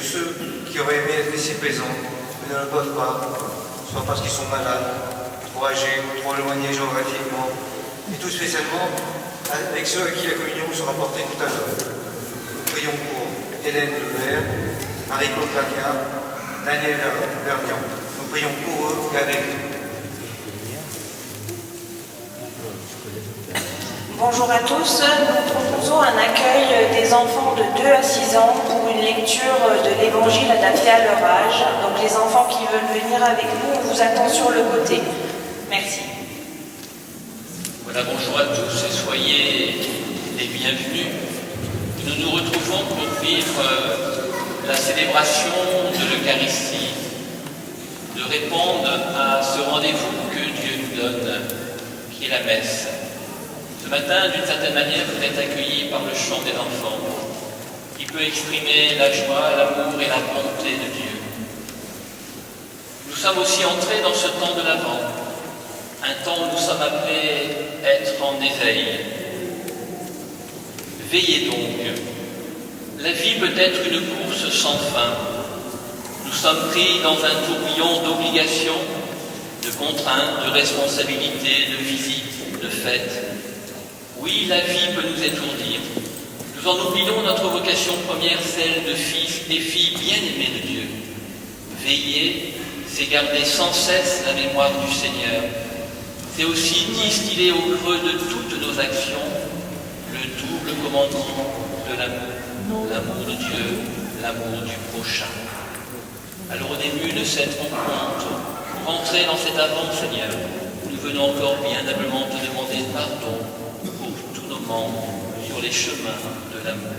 tous ceux qui auraient aimé être ici présents, mais ne le peuvent pas, soit parce qu'ils sont malades, trop âgés, trop éloignés géographiquement, et tout spécialement avec ceux à qui la communion sera portée tout à l'heure. Prions pour Hélène Levert, Marie-Claude Lacquin, Daniel Verdian. Nous prions pour eux et avec eux. Bonjour à tous, nous proposons un accueil des enfants de 2 à 6 ans pour une lecture de l'évangile adapté à leur âge. Donc les enfants qui veulent venir avec nous, on vous attend sur le côté. Merci. Voilà, bonjour à tous et soyez les bienvenus. Nous nous retrouvons pour vivre la célébration de l'Eucharistie, de répondre à ce rendez-vous que Dieu nous donne, qui est la messe. Ce matin, d'une certaine manière, vous êtes accueillis par le chant des enfants, qui peut exprimer la joie, l'amour et la bonté de Dieu. Nous sommes aussi entrés dans ce temps de l'Avent, un temps où nous sommes appelés à être en éveil. Veillez donc. La vie peut être une course sans fin. Nous sommes pris dans un tourbillon d'obligations, de contraintes, de responsabilités, de visites, de fêtes. Oui, la vie peut nous étourdir. Nous en oublions notre vocation première, celle de fils et filles bien-aimés de Dieu. Veiller, c'est garder sans cesse la mémoire du Seigneur. C'est aussi distiller au creux de toutes nos actions le double commandement de l'amour. L'amour de Dieu, l'amour du prochain. Alors au début de cette rencontre, pour entrer dans cet avant, Seigneur, nous venons encore bien humblement te demander pardon sur les chemins de l'amour.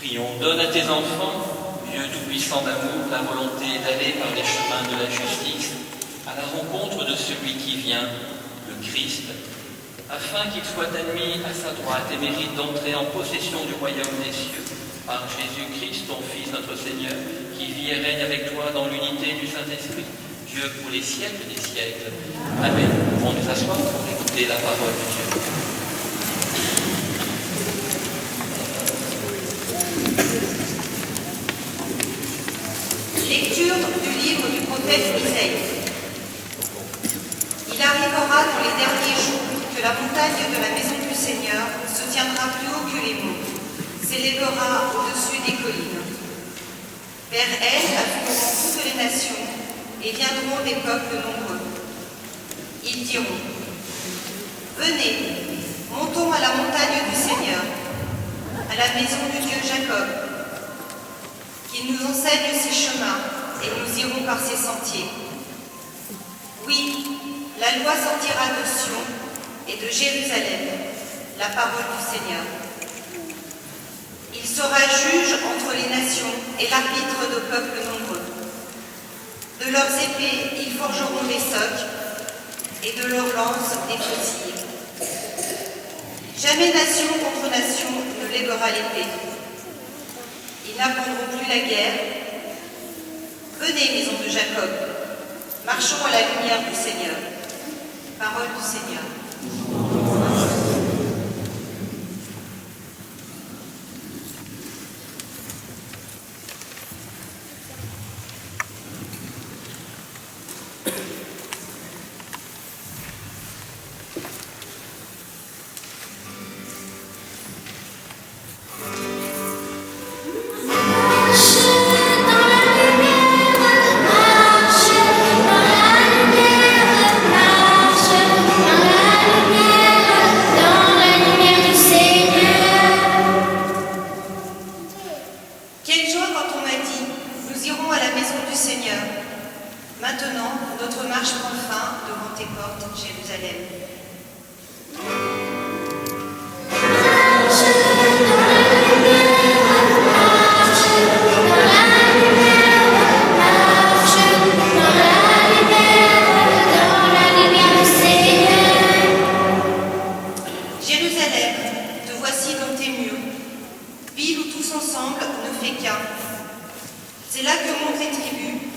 Prions, donne à tes enfants, Dieu tout-puissant d'amour, la volonté d'aller par les chemins de la justice à la rencontre de celui qui vient, le Christ, afin qu'il soit admis à sa droite et mérite d'entrer en possession du royaume des cieux, par Jésus-Christ, ton Fils, notre Seigneur, qui vit et règne avec toi dans l'unité du Saint-Esprit, Dieu pour les siècles des siècles. Amen. Nous pouvons nous asseoir pour écouter la parole de Dieu. Lecture du livre du prophète Isaïe. Il arrivera dans les derniers jours que la montagne de la maison du Seigneur se tiendra plus haut que les monts, s'élèvera au-dessus des collines. Vers elle afflueront toutes les nations et viendront des peuples nombreux. Ils diront : venez, montons à la montagne du Seigneur, à la maison du Dieu Jacob, qu'il nous enseigne ses chemins et nous irons par ses sentiers. Oui, la loi sortira de Sion et de Jérusalem, la parole du Seigneur. Il sera juge entre les nations et l'arbitre de peuples nombreux. De leurs épées, ils forgeront des socs, et de leurs lances, des faucilles. Jamais nation contre nation ne lèvera l'épée. Ils n'apprendront plus la guerre. Venez, maison de Jacob, marchons à la lumière du Seigneur. Parole du Seigneur. Maintenant, notre marche prend fin devant tes portes, Jérusalem. Jérusalem, te voici dans tes murs, ville où tous ensemble ne fait qu'un. C'est là que montent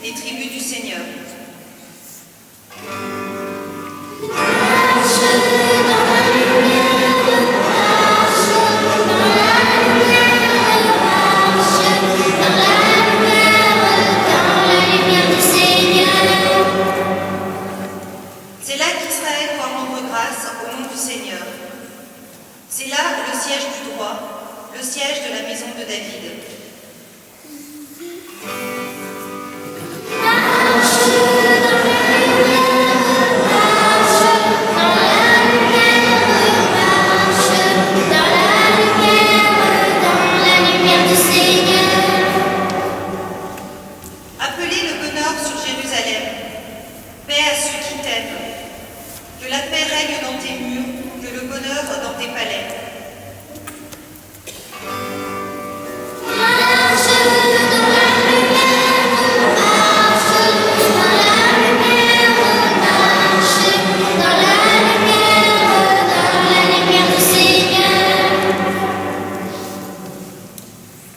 les tribus du Seigneur. C'est là qu'Israël doit rendre grâce au nom du Seigneur. C'est là le siège du droit, le siège de la maison de David. Appelez le bonheur sur Jérusalem. Paix à ceux qui t'aiment. Que la paix règne dans tes murs, que le bonheur dans tes palais.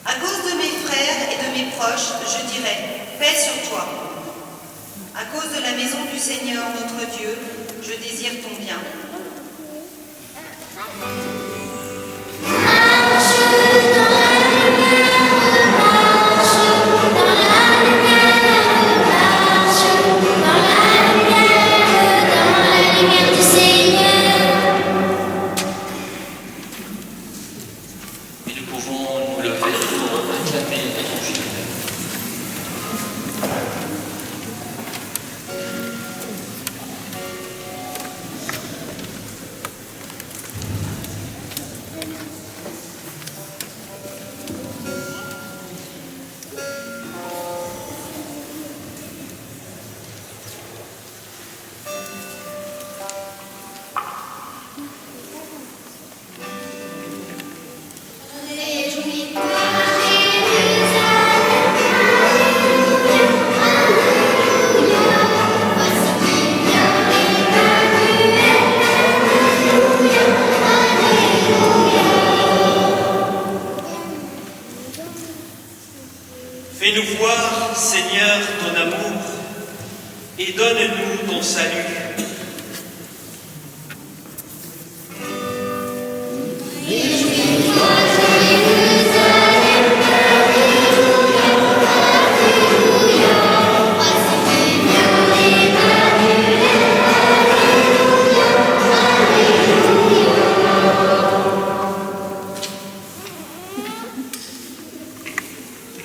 À cause de mes frères et de mes proches, je dirai, paix sur toi. À cause de la maison du Seigneur notre Dieu, je désire ton bien. Et nous pouvons nous lever pour acclamer l'Évangile. Fais-nous voir, Seigneur, ton amour et donne-nous ton salut.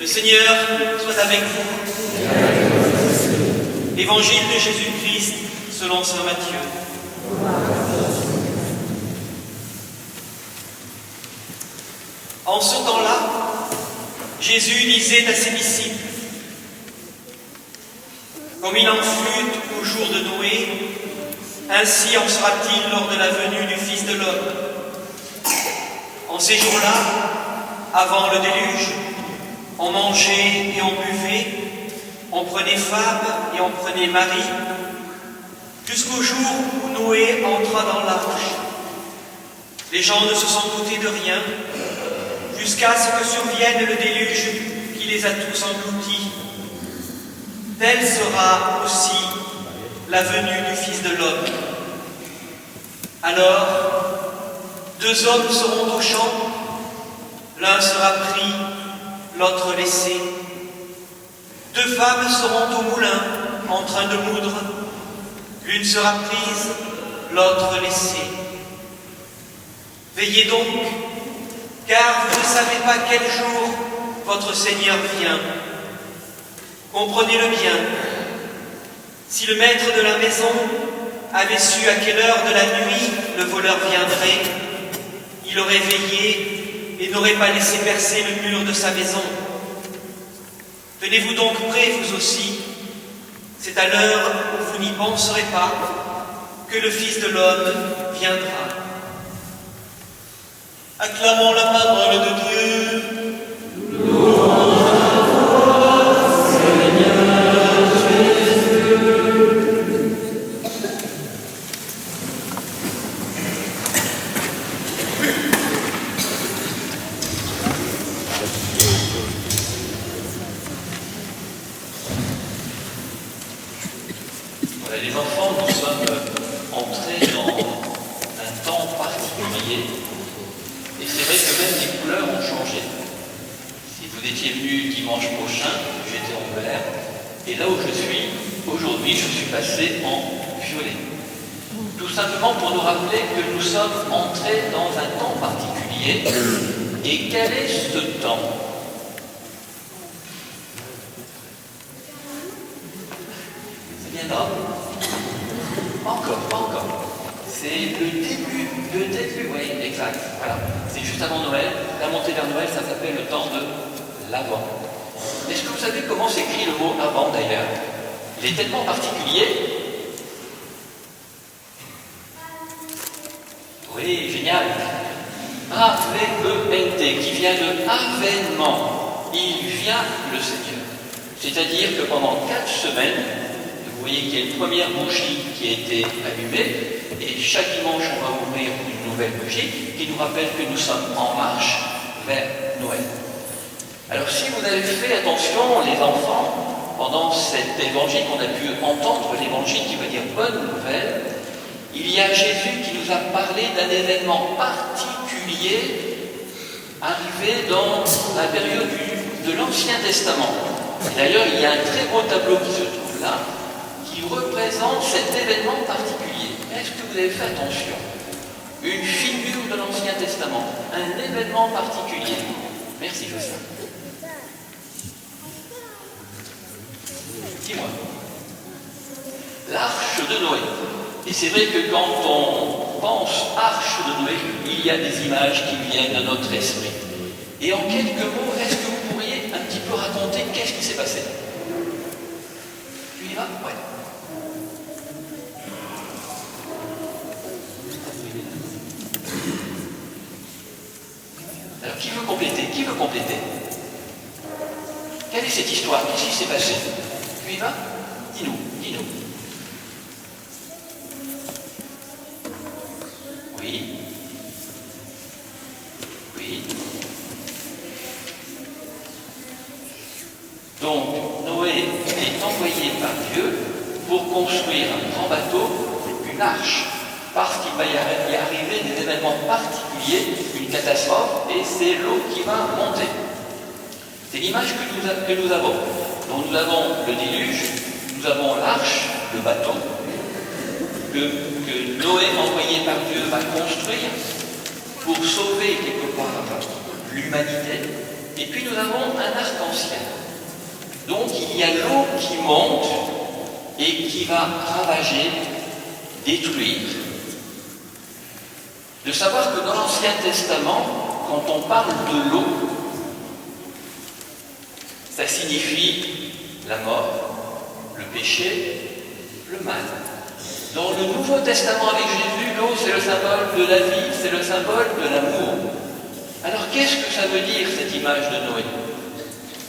Le Seigneur soit avec vous. Évangile de Jésus-Christ selon saint Matthieu. En ce temps-là, Jésus disait à ses disciples: comme il en fut au jour de Noé, ainsi en sera-t-il lors de la venue du Fils de l'homme. En ces jours-là, avant le déluge, on mangeait et on buvait, on prenait femme et on prenait mari, jusqu'au jour où Noé entra dans l'arche. Les gens ne se sont doutés de rien, jusqu'à ce que survienne le déluge qui les a tous engloutis. Telle sera aussi la venue du Fils de l'homme. Alors, 2 hommes seront au champ, l'un sera pris, l'autre laissé. 2 femmes seront au moulin, en train de moudre, l'une sera prise, l'autre laissée. Veillez donc, car vous ne savez pas quel jour votre Seigneur vient. Comprenez-le bien. Si le maître de la maison avait su à quelle heure de la nuit le voleur viendrait, il aurait veillé et n'aurait pas laissé percer le mur de sa maison. Tenez-vous donc prêts, vous aussi. C'est à l'heure où vous n'y penserez pas que le Fils de l'homme viendra. Acclamons la parole de Dieu. Voilà, les enfants, nous sommes entrés dans un temps particulier. Et c'est vrai que même les couleurs ont changé. Si vous étiez venu dimanche prochain, j'étais en vert. Et là où je suis, aujourd'hui, je suis passé en violet. Tout simplement pour nous rappeler que nous sommes entrés dans un temps particulier. Et quel est ce temps? Ça viendra. Pas encore. C'est le début, oui, exact. Voilà. C'est juste avant Noël. La montée vers Noël, ça s'appelle le temps de l'Avent. Est-ce que vous savez comment s'écrit le mot Avant d'ailleurs? Il est tellement particulier. Oui, génial. A-V-E-N-T, qui vient de avènement. Il vient le Seigneur. C'est-à-dire que pendant 4 semaines, vous voyez qu'il y a une première bougie qui a été allumée. Et chaque dimanche, on va ouvrir une nouvelle bougie qui nous rappelle que nous sommes en marche vers Noël. Alors si vous avez fait attention, les enfants, pendant cet évangile qu'on a pu entendre, l'évangile qui veut dire bonne nouvelle, il y a Jésus qui nous a parlé d'un événement particulier arrivé dans la période de l'Ancien Testament. Et d'ailleurs, il y a un très beau tableau qui se trouve là, qui représente cet événement particulier. Est-ce que vous avez fait attention? Une figure de l'Ancien Testament, un événement particulier. Merci, Joseph. Dis-moi. L'arche de Noé. Et c'est vrai que quand on pense arche de Noé, il y a des images qui viennent à notre esprit. Et en quelques mots, est-ce que vous pourriez un petit peu raconter qu'est-ce qui s'est passé? Tu y vas? Ouais. Alors, qui veut compléter? Quelle est cette histoire? Qu'est-ce qui s'est passé? Tu y vas? Dis-nous. Oui. Donc, Noé est envoyé par Dieu pour construire un grand bateau, une arche, parce qu'il va y arriver des événements particuliers, une catastrophe, et c'est l'eau qui va monter. C'est l'image que nous avons. Donc nous avons le déluge, nous avons l'arche, le bateau, que Noé, envoyé par Dieu, va construire pour sauver quelque part l'humanité. Et puis nous avons un arc-en-ciel. Donc il y a l'eau qui monte et qui va ravager, détruire. De savoir que dans l'Ancien Testament, quand on parle de l'eau, ça signifie la mort, le péché, le mal. Dans le Nouveau Testament avec Jésus, l'eau c'est le symbole de la vie, c'est le symbole de l'amour. Alors qu'est-ce que ça veut dire cette image de Noé?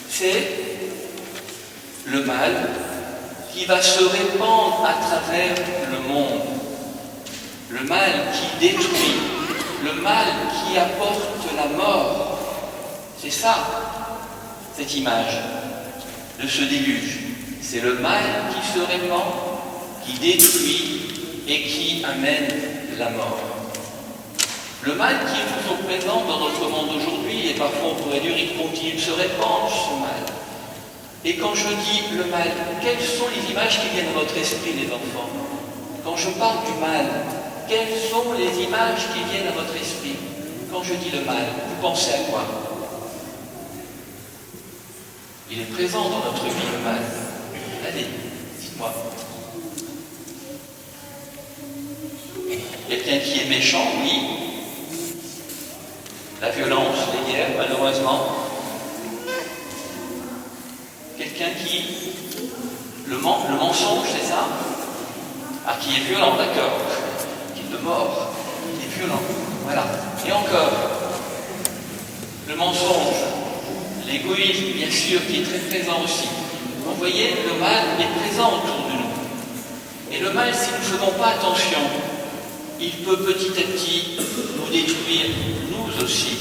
C'est le mal qui va se répandre à travers le monde, le mal qui détruit, le mal qui apporte la mort. C'est ça, cette image de ce déluge. C'est le mal qui se répand, qui détruit et qui amène la mort. Le mal qui est toujours présent dans notre monde aujourd'hui, et parfois on pourrait dire qu'il continue de se répandre, ce mal. Et quand je dis le mal, quelles sont les images qui viennent à votre esprit, les enfants? Quand je parle du mal, quelles sont les images qui viennent à votre esprit? Quand je dis le mal, vous pensez à quoi? Il est présent dans notre vie, le mal. Allez, dites-moi. Quelqu'un qui est méchant, oui. La violence, les guerres, malheureusement. Quelqu'un qui... Le mensonge, c'est ça? Ah, qui est violent, d'accord. Qui est de mort, qui est violent. Voilà. Et encore, le mensonge, l'égoïsme, bien sûr, qui est très présent aussi. Vous voyez, le mal est présent autour de nous. Et le mal, si nous ne faisons pas attention, il peut petit à petit nous détruire, nous aussi,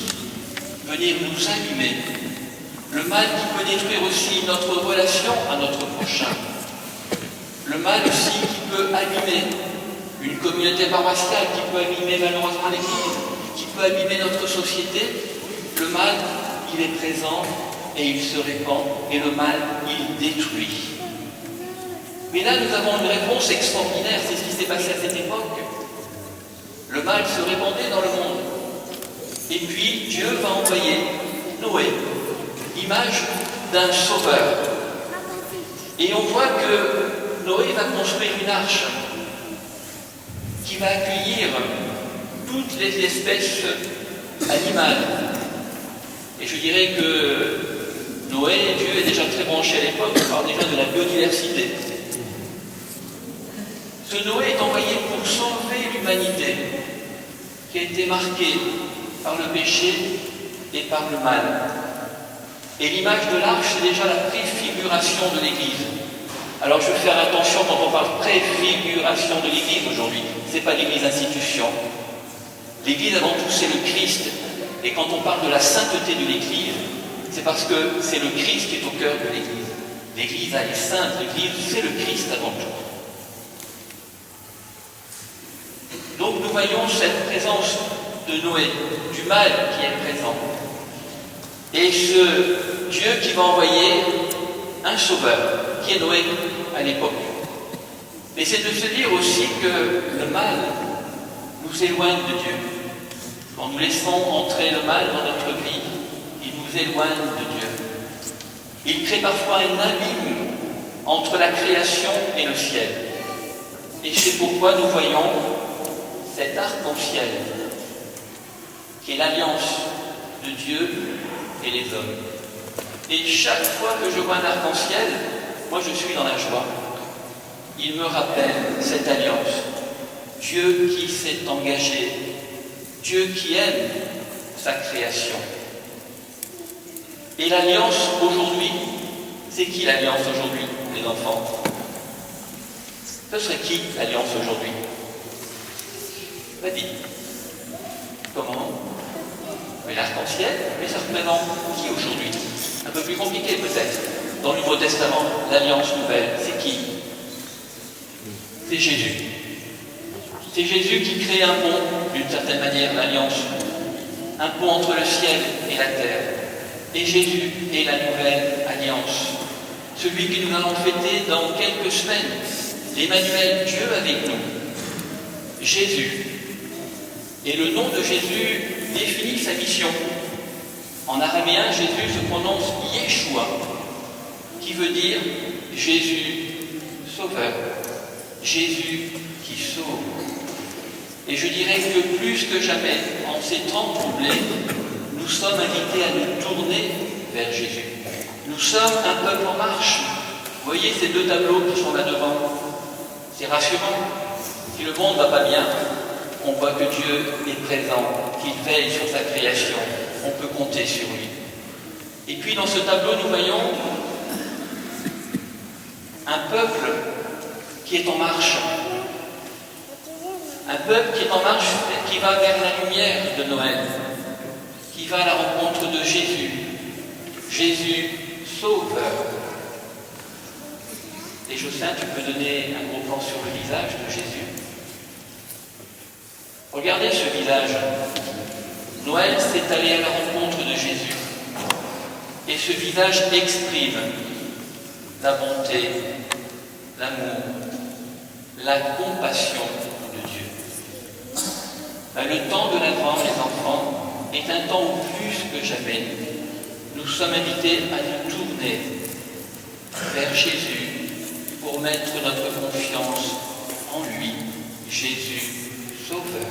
venir nous abîmer. Le mal qui peut détruire aussi notre relation à notre prochain. Le mal aussi qui peut abîmer une communauté paroissiale, qui peut abîmer malheureusement l'Église, qui peut abîmer notre société. Le mal, il est présent et il se répand, et le mal, il détruit. Mais là, nous avons une réponse extraordinaire, c'est ce qui s'est passé à cette époque. Le mal se répandait dans le monde. Et puis, Dieu va envoyer Noé, l'image d'un sauveur. Et on voit que Noé va construire une arche qui va accueillir toutes les espèces animales. Et je dirais que Noé, Dieu est déjà très branché à l'époque, on parle déjà de la biodiversité. Ce Noé est envoyé pour sauver l'humanité qui a été marquée par le péché et par le mal. Et l'image de l'arche, c'est déjà la préfiguration de l'Église. Alors je vais faire attention quand on parle préfiguration de l'Église aujourd'hui. Ce n'est pas l'Église institution. L'Église avant tout c'est le Christ. Et quand on parle de la sainteté de l'Église, c'est parce que c'est le Christ qui est au cœur de l'Église. L'Église, elle est sainte, l'Église c'est le Christ avant tout. Donc nous voyons cette présence de Noé, du mal qui est présent. Et ce Dieu qui va envoyer un sauveur, qui est Noé à l'époque. Mais c'est de se dire aussi que le mal nous éloigne de Dieu. Quand nous laissons entrer le mal dans notre vie, il nous éloigne de Dieu. Il crée parfois un abîme entre la création et le ciel. Et c'est pourquoi nous voyons cet arc-en-ciel, qui est l'alliance de Dieu et les hommes. Et chaque fois que je vois un arc-en-ciel, moi je suis dans la joie. Il me rappelle cette alliance. Dieu qui s'est engagé, Dieu qui aime sa création. Et l'alliance aujourd'hui, c'est qui l'alliance aujourd'hui, les enfants? Ce serait qui l'alliance aujourd'hui? Vas-y. Comment? Mais l'arc-en-ciel, mais ça représente qui aujourd'hui? Un peu plus compliqué peut-être. Dans le Nouveau Testament, l'alliance nouvelle, c'est qui? C'est Jésus. C'est Jésus qui crée un pont, d'une certaine manière, l'alliance. Un pont entre le ciel et la terre. Et Jésus est la nouvelle alliance. Celui que nous allons fêter dans quelques semaines. L'Emmanuel, Dieu avec nous. Jésus. Et le nom de Jésus définit sa mission. En araméen, Jésus se prononce Yeshua, qui veut dire Jésus sauveur. Jésus qui sauve. Et je dirais que plus que jamais, en ces temps troublés, nous sommes invités à nous tourner vers Jésus. Nous sommes un peuple en marche. Vous voyez ces deux tableaux qui sont là devant? C'est rassurant. Si le monde ne va pas bien, on voit que Dieu est présent, qu'il veille sur sa création. on peut compter sur lui. Et puis dans ce tableau, nous voyons un peuple qui est en marche. Un peuple qui est en marche, qui va vers la lumière de Noël, qui va à la rencontre de Jésus. Jésus, sauveur. Et Jocelyn, tu peux donner un gros plan sur le visage de Jésus. Regardez ce visage. Noël s'est allé à la rencontre de Jésus. Et ce visage exprime la bonté, l'amour, la compassion de Dieu. Le temps de l'Avent, les enfants, est un temps où plus que jamais, nous sommes invités à nous tourner vers Jésus pour mettre notre confiance en lui, Jésus, Sauveur.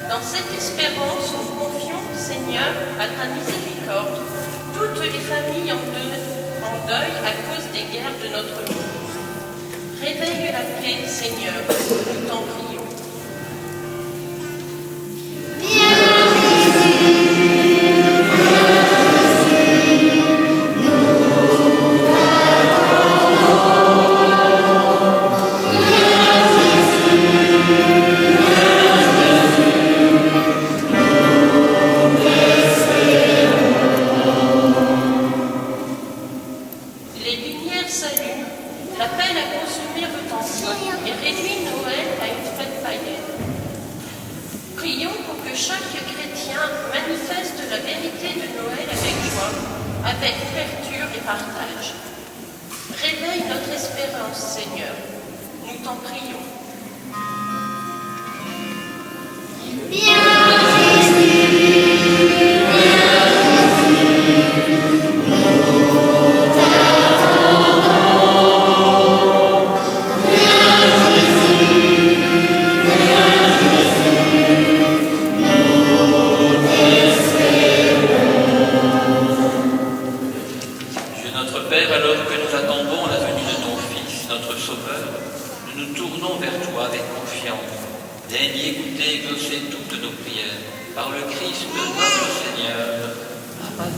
Dans cette espérance, nous confions, Seigneur, à ta miséricorde, Réveille la paix, Seigneur, nous t'en prions. Les lumières s'allument, l'appel à consommer retentit et réduit Noël à une fête païenne. Prions pour que chaque chrétien manifeste la vérité de Noël avec joie, avec ouverture et partage. Réveille notre espérance, Seigneur, nous t'en prions. Dieu notre Père, alors que nous attendons la venue de ton Fils, notre Sauveur, nous nous tournons vers toi avec confiance. Daigne écouter et exaucer toutes nos prières, par le Christ notre Seigneur. Amen.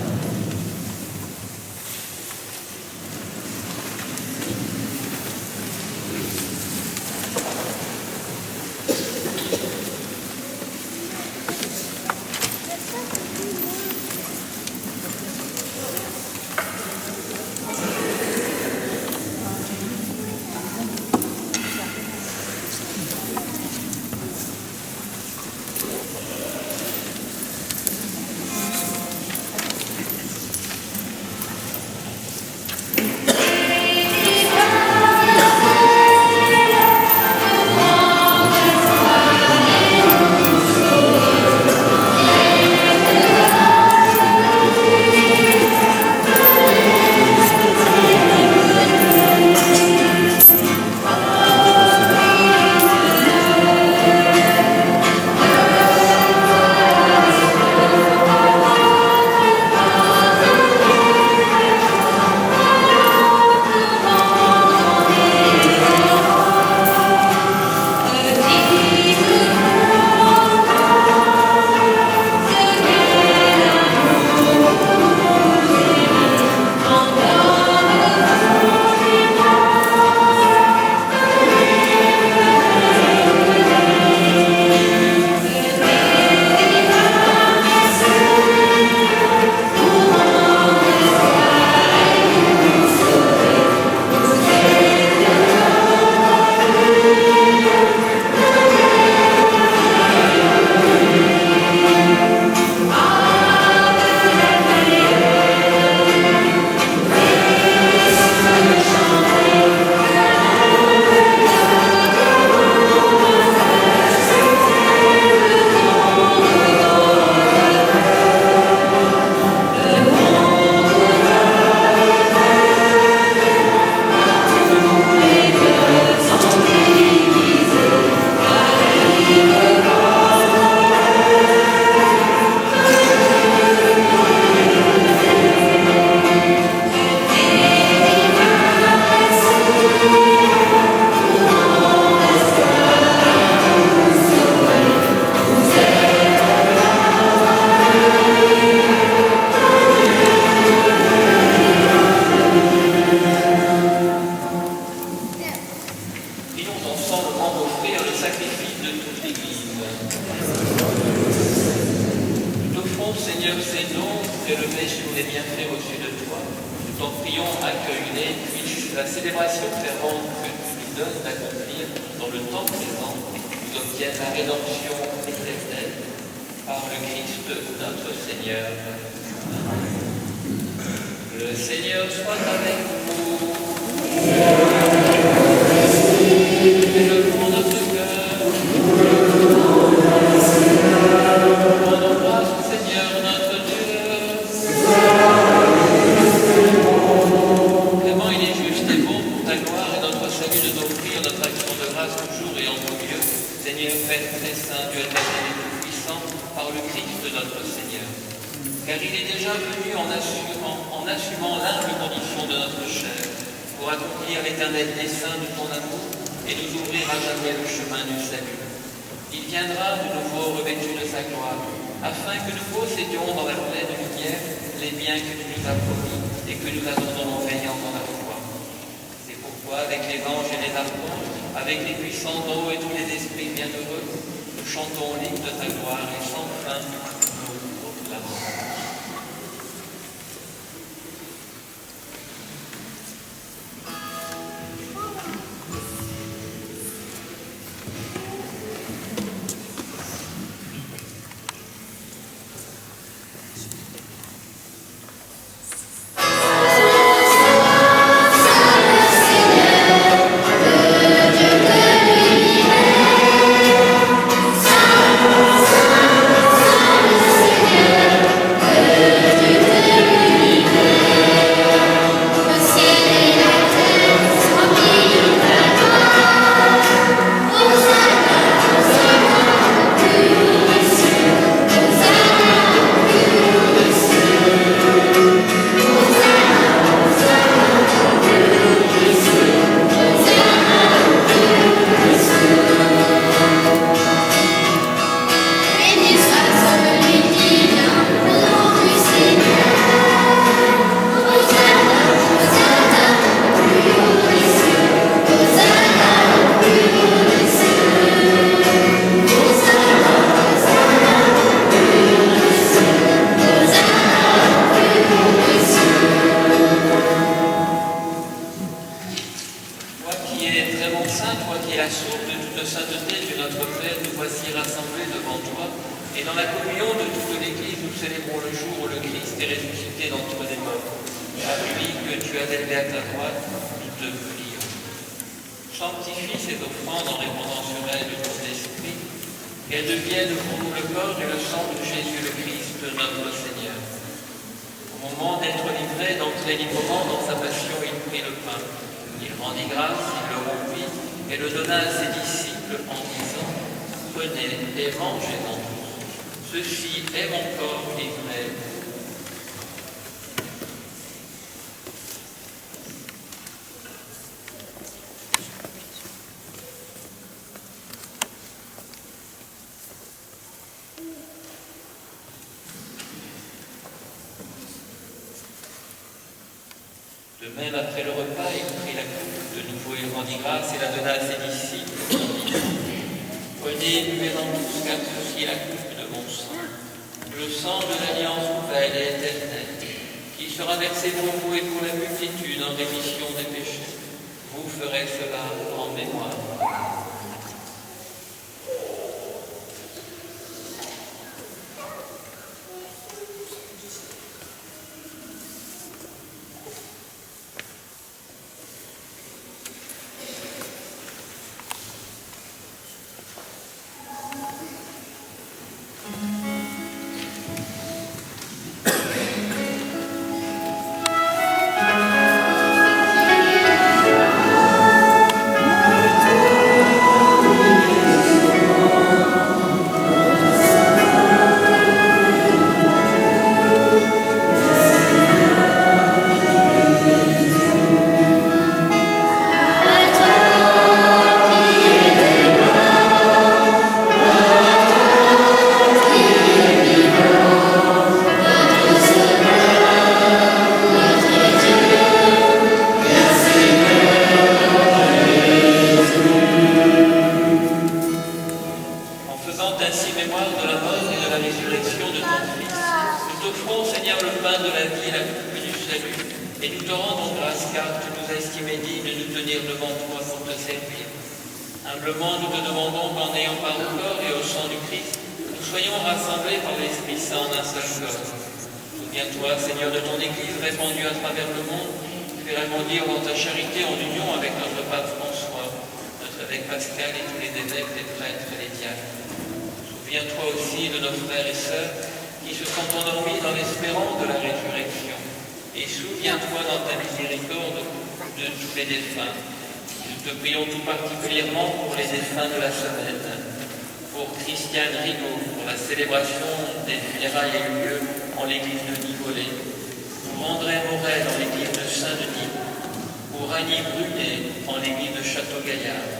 La célébration fervente que tu nous donnes d'accomplir dans le temps présent nous obtienne la rédemption éternelle par le Christ notre Seigneur. Le Seigneur soit avec vous. Élevons notre cœur. Rendons grâce au Seigneur notre Dieu. Vraiment, il est juste et bon pour ta gloire et notre salut de t'offrir notre action de grâce toujours et en tout lieu. Seigneur, Père très saint, Dieu éternel et tout-puissant, par le Christ notre Seigneur. Car il est déjà venu en assumant l'humble condition de notre chair, pour accomplir l'éternel dessein de ton amour, et nous ouvrir à jamais le chemin du salut. Il viendra de nouveau revêtu de sa gloire, afin que nous possédions dans la pleine lumière les biens que tu nous as promis et que nous attendons en veillant dans la foi. C'est pourquoi, avec les anges et les archanges, avec les puissants d'eau et tous les esprits bienheureux, nous chantons l'hymne de ta gloire et sans fin nous proclamons. De même, après le repas, il prit la coupe, de nouveau il rendit grâce et la donna à ses disciples, en disant : Prenez et buvez-en tous, car ceci est la coupe de mon sang, le sang de l'alliance nouvelle et éternelle, qui sera versé pour vous et pour la multitude en rémission des péchés. Vous ferez cela en mémoire. Souviens-toi aussi de nos frères et sœurs qui se sont endormis dans l'espérance de la résurrection. Et souviens-toi dans ta miséricorde de tous les défunts. Nous te prions tout particulièrement pour les défunts de la semaine, pour Christiane Rigaud, pour la célébration des funérailles a eu lieu en l'église de Nivolé, pour André Morel en l'église de Saint-Denis, pour Annie Brunet en l'église de Château-Gaillard,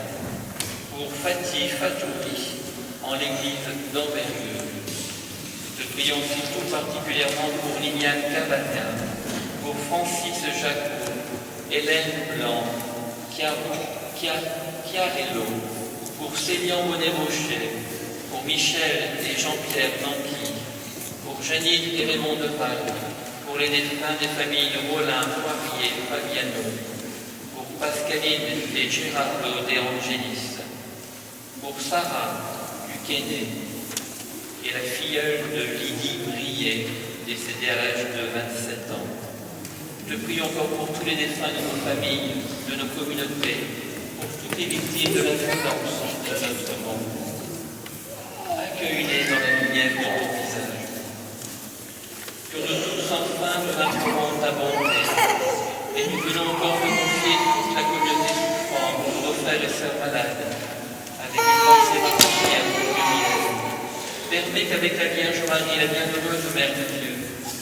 pour Fatih Fatouri en l'église d'Amberieu. Te prions aussi tout particulièrement pour Liliane Cavagna, pour Francis Jacot, Hélène Blanc, Chiarello, pour Célian Monet-Rocher, pour Michel et Jean-Pierre Nanqui, pour Janine et Raymond Deval, pour les défunts des familles de Rollin, Poirier, Fabiano, pour Pascaline et Gérardo De Angelis, pour Sarah Duquesne et la filleule de Lydie Brier, décédée à l'âge de 27 ans. Te prions encore pour tous les défunts de nos familles, de nos communautés, pour toutes les victimes de la violence de notre monde. Accueille-les dans la lumière de ton visage. Que nous tous enfin nous implorons ta bonté, et nous voulons encore te confier toute la communauté souffrante, nos frères et sœurs malades, avec une pensée particulière pour eux. Permets qu'avec la Vierge Marie, la bienheureuse Mère de Dieu,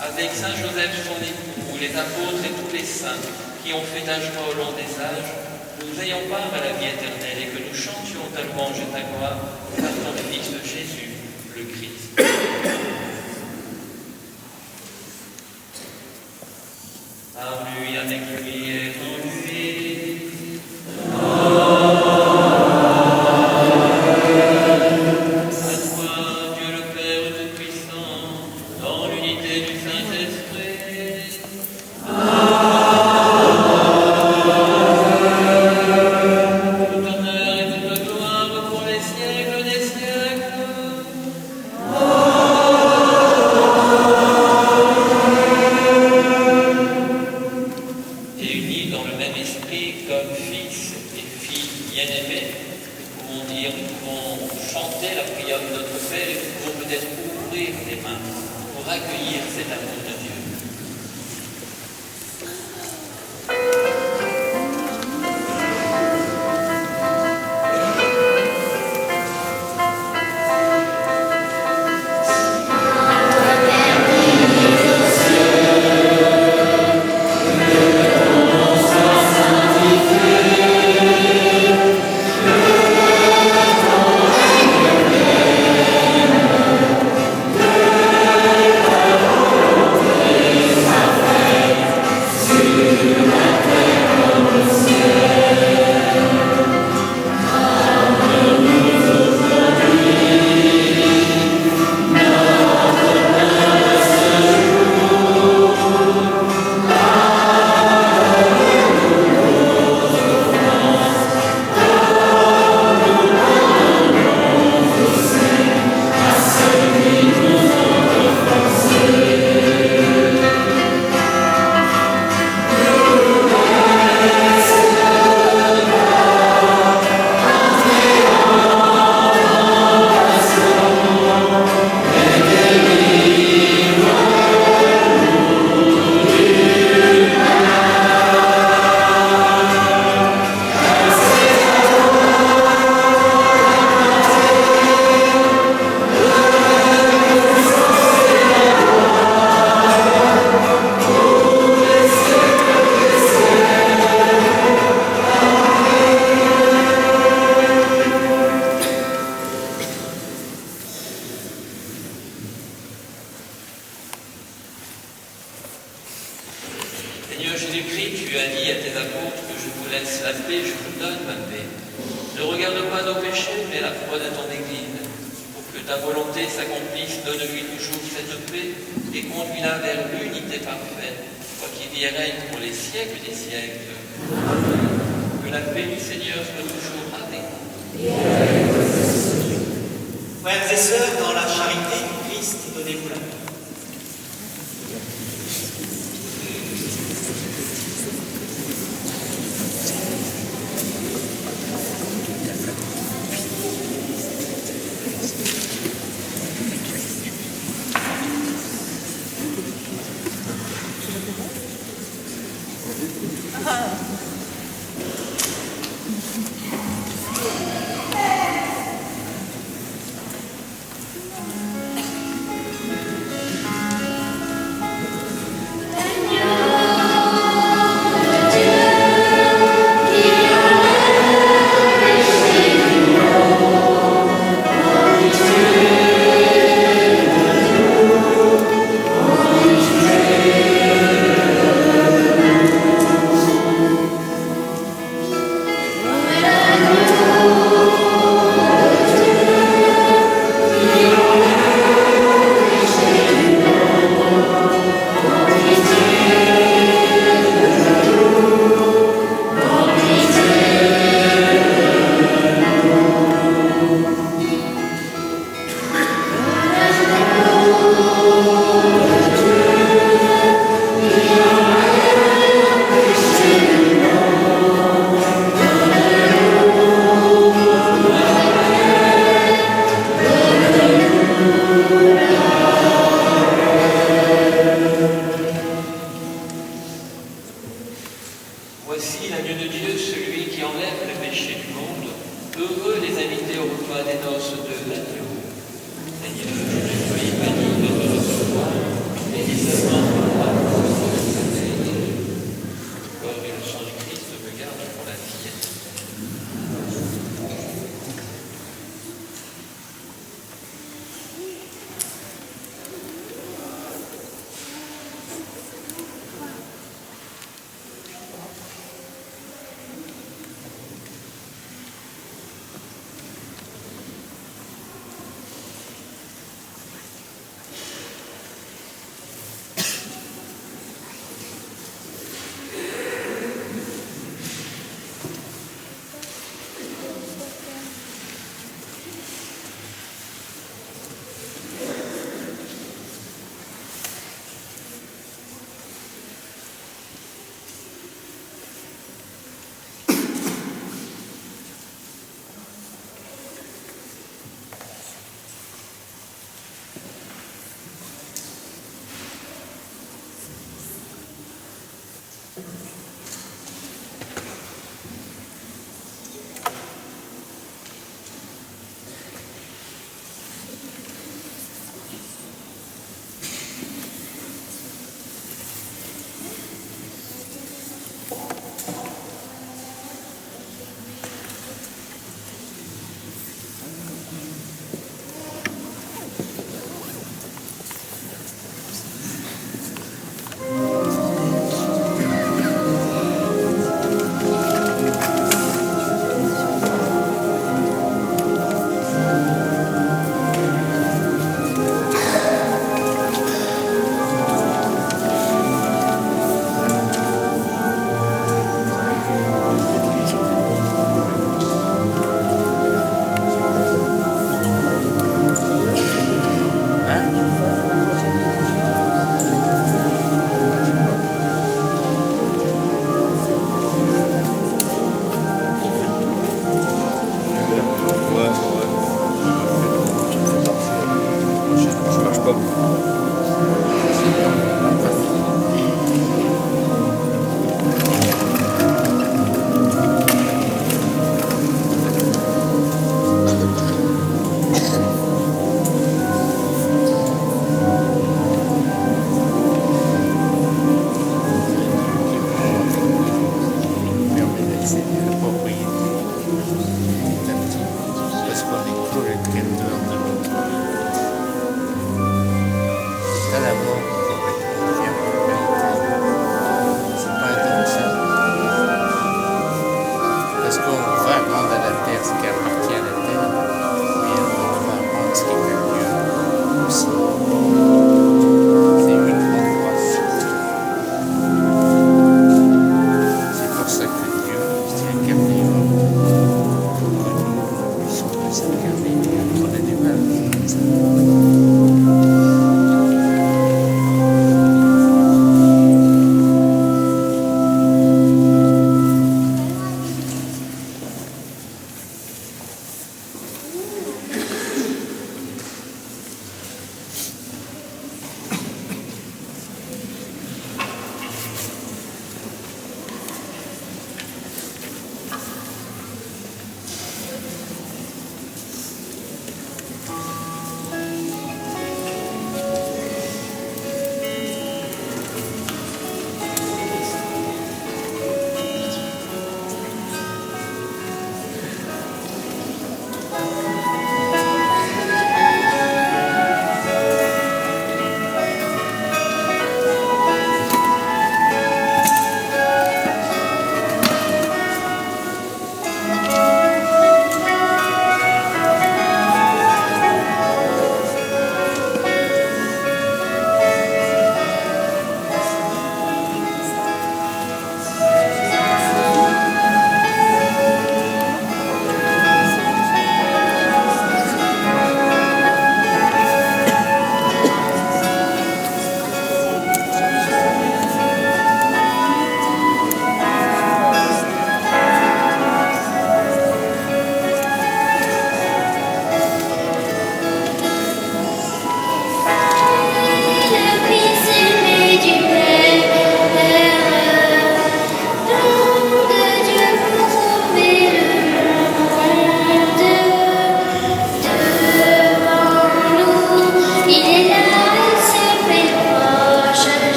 avec Saint Joseph son époux, les apôtres et tous les saints qui ont fait ta joie au long des âges, nous ayons part à la vie éternelle et que nous chantions ta louange et ta gloire par ton Fils Jésus, le Christ. Par lui, avec lui et en lui. À toi, Dieu le Père Tout-Puissant, dans l'unité du Saint-Esprit. Tout honneur et toute gloire pour les siècles des siècles. Et unis dans le même esprit, comme fils et filles bien-aimés, nous pouvons chanter la prière de notre Père et nous pouvons peut-être ouvrir les mains pour accueillir cet amour de Dieu. Seigneur Jésus-Christ, tu as dit à tes apôtres que je vous laisse la paix, je vous donne ma paix. Ne regarde pas nos péchés, mais la foi de ton Église. Pour que ta volonté s'accomplisse, donne-lui toujours cette paix et conduis-la vers l'unité parfaite, toi qui vis et règnes pour les siècles des siècles. Que la paix du Seigneur soit toujours avec vous. Frères et sœurs, dans la charité du Christ, donnez-vous la paix.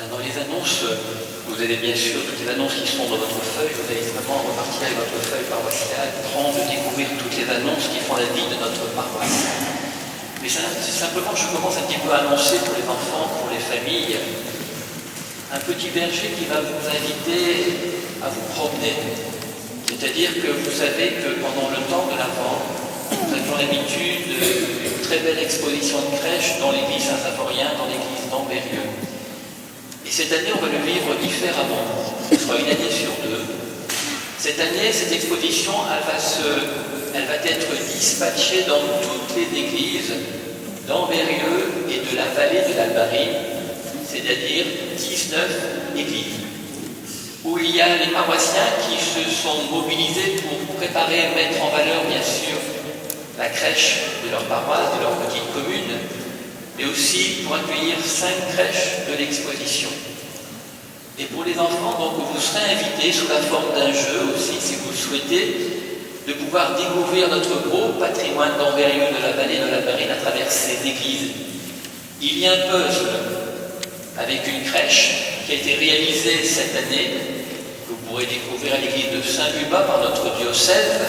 Voilà, dans les annonces, vous avez bien sûr toutes les annonces qui sont dans votre feuille. Vous allez vraiment repartir avec votre feuille paroissiale, prendre, découvrir toutes les annonces qui font la vie de notre paroisse. Mais c'est simplement, je commence un petit peu à annoncer pour les enfants, pour les familles, un petit berger qui va vous inviter à vous promener. C'est-à-dire que vous savez que pendant le temps de l'Avent, nous avions l'habitude d'une très belle exposition de crèche dans l'église Saint-Symphorien, dans l'église d'Ambérieux. Et cette année, on va le vivre différemment. Ce sera une année sur deux. Cette année, cette exposition, elle va être dispatchée dans toutes les églises d'Ambérieux et de la vallée de la Barine, c'est-à-dire 19 églises, où il y a les paroissiens qui se sont mobilisés pour préparer, mettre en valeur, bien sûr, la crèche de leur paroisse, de leur petite commune, mais aussi pour accueillir 5 crèches de l'exposition. Et pour les enfants, donc, vous serez invités sous la forme d'un jeu aussi, si vous le souhaitez, de pouvoir découvrir notre beau patrimoine d'Ambérieux de la vallée de la Barine à travers ces églises. Il y a un puzzle avec une crèche qui a été réalisée cette année, que vous pourrez découvrir à l'église de Saint-Bubat par notre diocèse.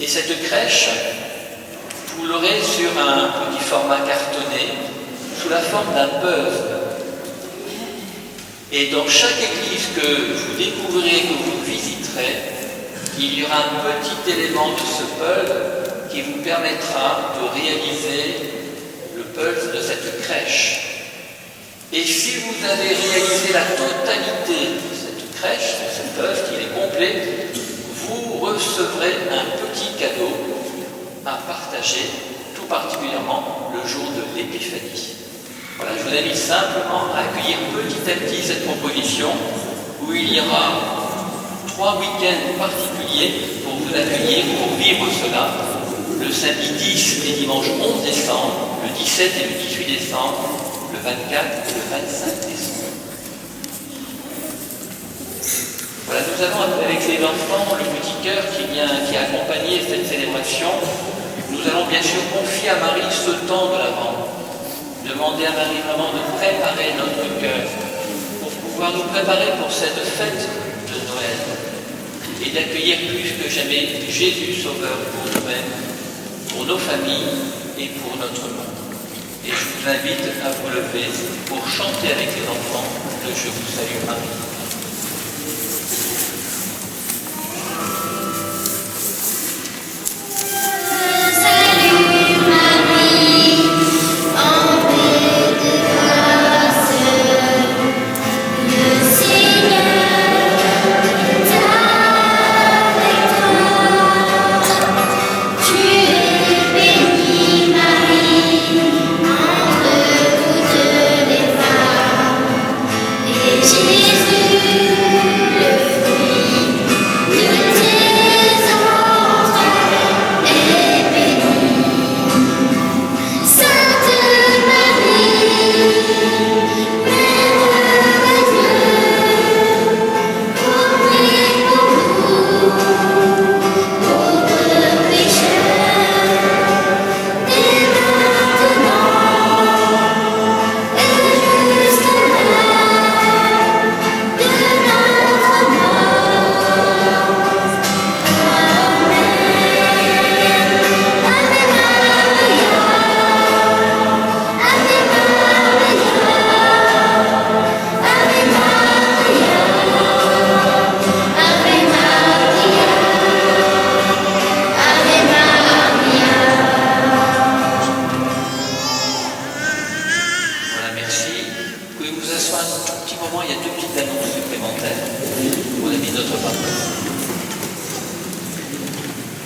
Et cette crèche, vous l'aurez sur un petit format cartonné, sous la forme d'un puzzle. Et dans chaque église que vous découvrirez, que vous visiterez, il y aura un petit élément de ce puzzle qui vous permettra de réaliser le puzzle de cette crèche. Et si vous avez réalisé la totalité de cette crèche, de ce puzzle qui est complet, vous recevrez un petit cadeau à partager, tout particulièrement le jour de l'Épiphanie. Voilà, je vous invite simplement à accueillir petit à petit cette proposition où il y aura 3 week-ends particuliers pour vous accueillir, pour vivre cela, le samedi 10 et dimanche 11 décembre, le 17 et le 18 décembre, le 24 et le 25 décembre. Voilà, nous avons avec les enfants le petit cœur qui a accompagné cette célébration. Nous allons bien sûr confier à Marie ce temps de l'Avent. Demander à Marie vraiment de préparer notre cœur pour pouvoir nous préparer pour cette fête de Noël et d'accueillir plus que jamais Jésus Sauveur pour nous-mêmes, pour nos familles et pour notre monde. Et je vous invite à vous lever pour chanter avec les enfants le Je vous salue Marie.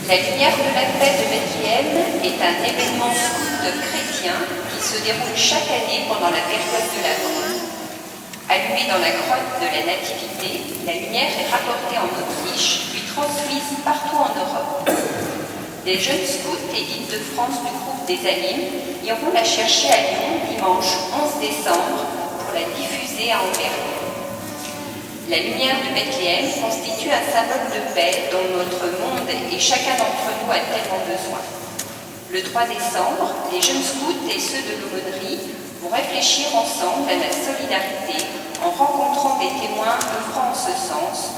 La lumière de la fête de Bethléem est un événement scout chrétien qui se déroule chaque année pendant la période de l'Avent. Allumée dans la grotte de la Nativité, la lumière est rapportée en Autriche puis transmise partout en Europe. Les jeunes scouts et guides de France du groupe des Alimes iront la chercher à Lyon dimanche 11 décembre pour la diffuser à Ambérieux. La lumière de Bethléem constitue un symbole de paix dont notre monde et chacun d'entre nous a tellement besoin. Le 3 décembre, les jeunes scouts et ceux de l'aumônerie pour réfléchir ensemble à la solidarité en rencontrant des témoins œuvrant en ce sens,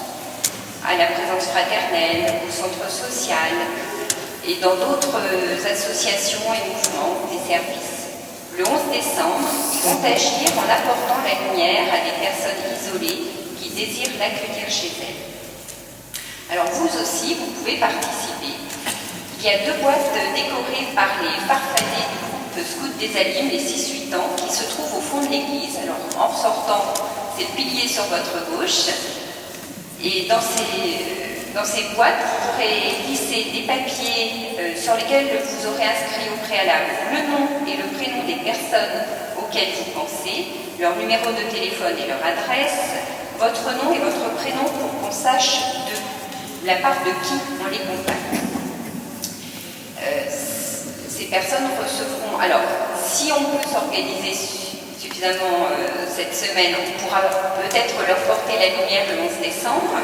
à la présence fraternelle, au centre social et dans d'autres associations et mouvements des services. Le 11 décembre, ils vont agir en apportant la lumière à des personnes isolées qui désirent l'accueillir chez elles. Alors vous aussi, vous pouvez participer. Il y a 2 boîtes décorées par les farfadets du groupe Scout des Allimes, les 6-8 ans, qui se trouvent au fond de l'église. Alors en ressortant, c'est le pilier sur votre gauche. Et dans ces boîtes, vous pourrez glisser des papiers sur lesquels vous aurez inscrit au préalable le nom et le prénom des personnes auxquelles vous pensez, leur numéro de téléphone et leur adresse, votre nom et votre prénom pour qu'on sache de la part de qui on les contacte. Ces personnes recevront... Alors, si on peut s'organiser suffisamment cette semaine, on pourra peut-être leur porter la lumière le 11 décembre.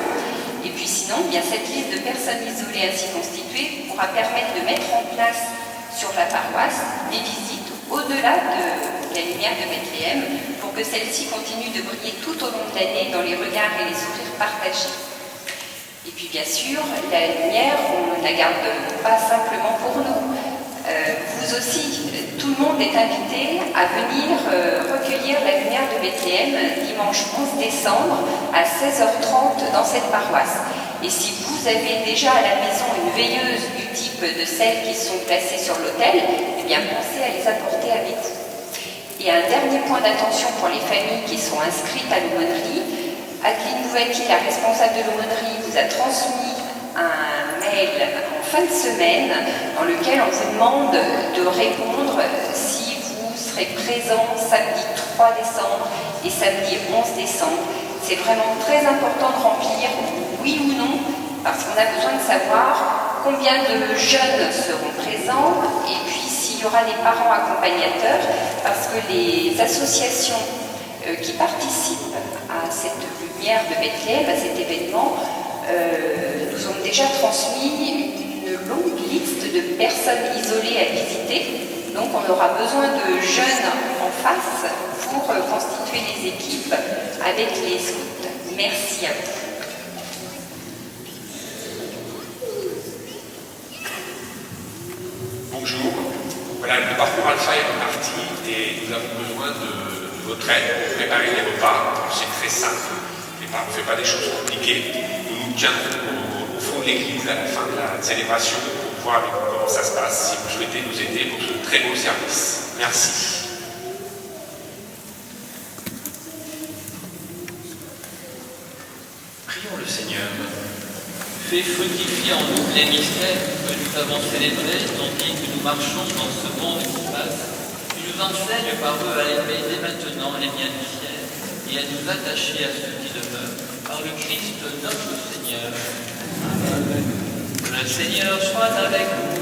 Et puis sinon, bien, cette liste de personnes isolées ainsi constituée pourra permettre de mettre en place sur la paroisse des visites au-delà de la lumière de Bethléem pour que celle-ci continue de briller tout au long de l'année dans les regards et les sourires partagés. Et puis bien sûr, la lumière, on ne la garde pas simplement pour nous. Vous aussi, tout le monde est invité à venir recueillir la lumière de Bethléem dimanche 11 décembre à 16h30 dans cette paroisse. Et si vous avez déjà à la maison une veilleuse du type de celles qui sont placées sur l'autel, eh bien pensez à les apporter avec vous. Et un dernier point d'attention pour les familles qui sont inscrites à l'aumônerie. Adeline Bouvati, la responsable de l'aumônerie, vous a transmis un mail en fin de semaine dans lequel on vous demande de répondre si vous serez présent samedi 3 décembre et samedi 11 décembre. C'est vraiment très important de remplir oui ou non parce qu'on a besoin de savoir combien de jeunes seront présents et puis s'il y aura des parents accompagnateurs parce que les associations qui participent à cette lumière de Bethléem, à cet événement, nous ont déjà transmis une longue liste de personnes isolées à visiter. Donc on aura besoin de jeunes en face pour constituer les équipes avec les scouts. Merci à vous. Bonjour. Voilà, le parcours Alpha est reparti et nous avons besoin de votre aide pour préparer les repas. C'est très simple. On ne fait pas des choses compliquées. Nous nous tiendrons au fond de l'église à la fin de la célébration pour voir avec vous comment ça se passe, si vous souhaitez nous aider pour ce très beau service. Merci. Prions le Seigneur. Fais fructifier en nous les mystères que nous avons célébrés, tandis que nous marchons dans ce monde qui passe. Tu nous enseignes par eux à aimer dès maintenant les biens du ciel et à nous attacher à ceux qui demeurent, par le Christ notre Seigneur. Amen. Le Seigneur soit avec vous.